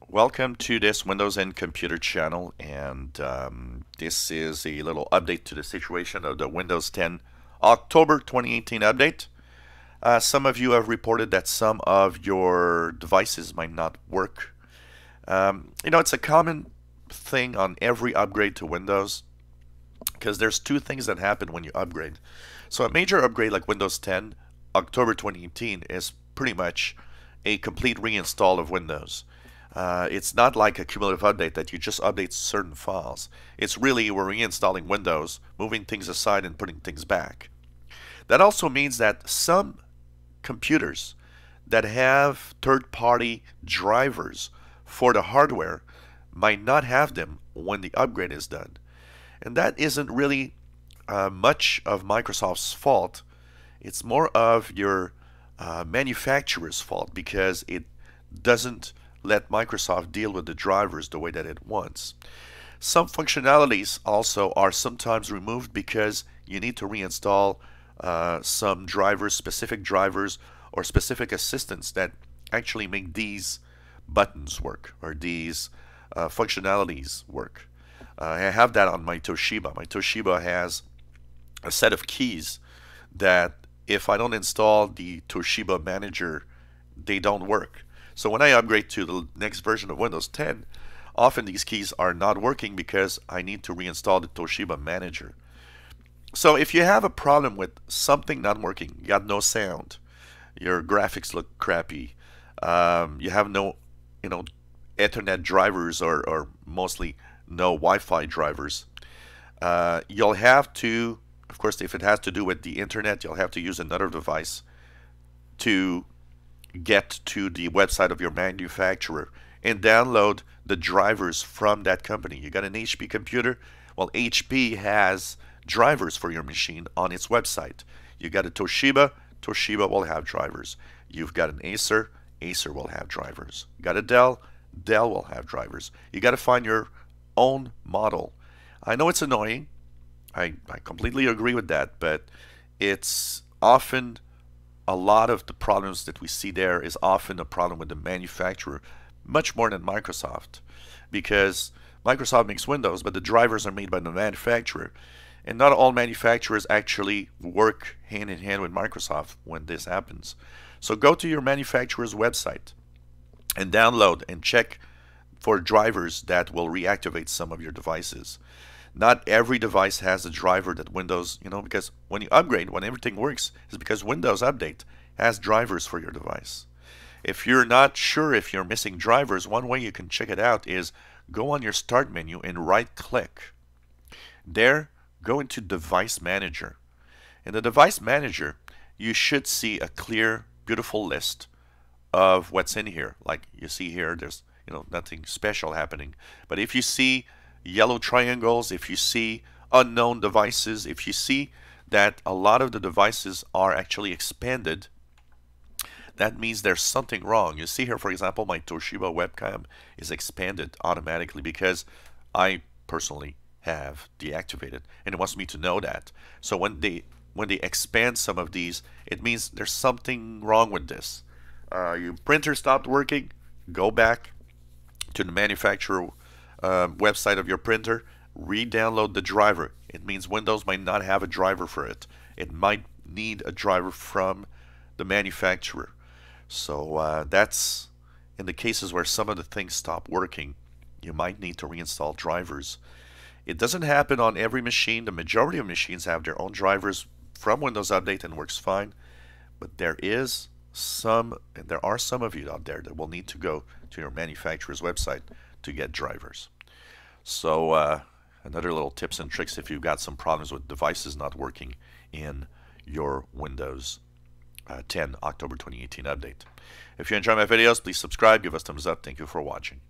Welcome to this Windows and Computer channel, and this is a little update to the situation of the Windows 10 October 2018 update. Some of you have reported that some of your devices might not work. It's a common thing on every upgrade to Windows because there's two things that happen when you upgrade. So a major upgrade like Windows 10 October 2018 is pretty much a complete reinstall of Windows. It's not like a cumulative update that you just update certain files. It's really we're reinstalling Windows, moving things aside and putting things back. That also means that some computers that have third-party drivers for the hardware might not have them when the upgrade is done. And that isn't really much of Microsoft's fault. It's more of your manufacturer's fault because it doesn't let Microsoft deal with the drivers the way that it wants. Some functionalities also are sometimes removed because you need to reinstall some drivers, specific drivers, or specific assistants that actually make these buttons work or these functionalities work. I have that on my Toshiba. My Toshiba has a set of keys that if I don't install the Toshiba Manager, they don't work. So when I upgrade to the next version of Windows 10, often these keys are not working because I need to reinstall the Toshiba Manager. So if you have a problem with something not working, you got no sound, your graphics look crappy, you have no, Ethernet drivers or mostly no Wi-Fi drivers, you'll have to, of course, if it has to do with the internet, you'll have to use another device to get to the website of your manufacturer and download the drivers from that company. You got an HP computer? Well, HP has drivers for your machine on its website. You got a Toshiba? Toshiba will have drivers. You've got an Acer? Acer will have drivers. You got a Dell? Dell will have drivers. You got to find your own model. I know it's annoying. I completely agree with that, but it's often a lot of the problems that we see there is often a problem with the manufacturer, much more than Microsoft, because Microsoft makes Windows, but the drivers are made by the manufacturer, and not all manufacturers actually work hand in hand with Microsoft when this happens. So go to your manufacturer's website and download and check for drivers that will reactivate some of your devices. Not every device has a driver that Windows, because when you upgrade, when everything works, is because Windows Update has drivers for your device. If you're not sure if you're missing drivers, one way you can check it out is go on your Start menu and right-click. There, go into Device Manager. In the Device Manager, you should see a clear, beautiful list of what's in here. Like you see here, there's nothing special happening. But if you see yellow triangles, if you see unknown devices, if you see that a lot of the devices are actually expanded, that means there's something wrong. You see here, for example, my Toshiba webcam is expanded automatically because I personally have deactivated, and it wants me to know that. So when they expand some of these, it means there's something wrong with this. Your printer stopped working, go back to the manufacturer website of your printer, re-download the driver. It means Windows might not have a driver for it. It might need a driver from the manufacturer. So that's in the cases where some of the things stop working, you might need to reinstall drivers. It doesn't happen on every machine. The majority of machines have their own drivers from Windows Update and works fine. But there are some of you out there that will need to go to your manufacturer's website to get drivers. So another little tips and tricks if you've got some problems with devices not working in your Windows 10 October 2018 update. If you enjoy my videos, please subscribe, give us thumbs up. Thank you for watching.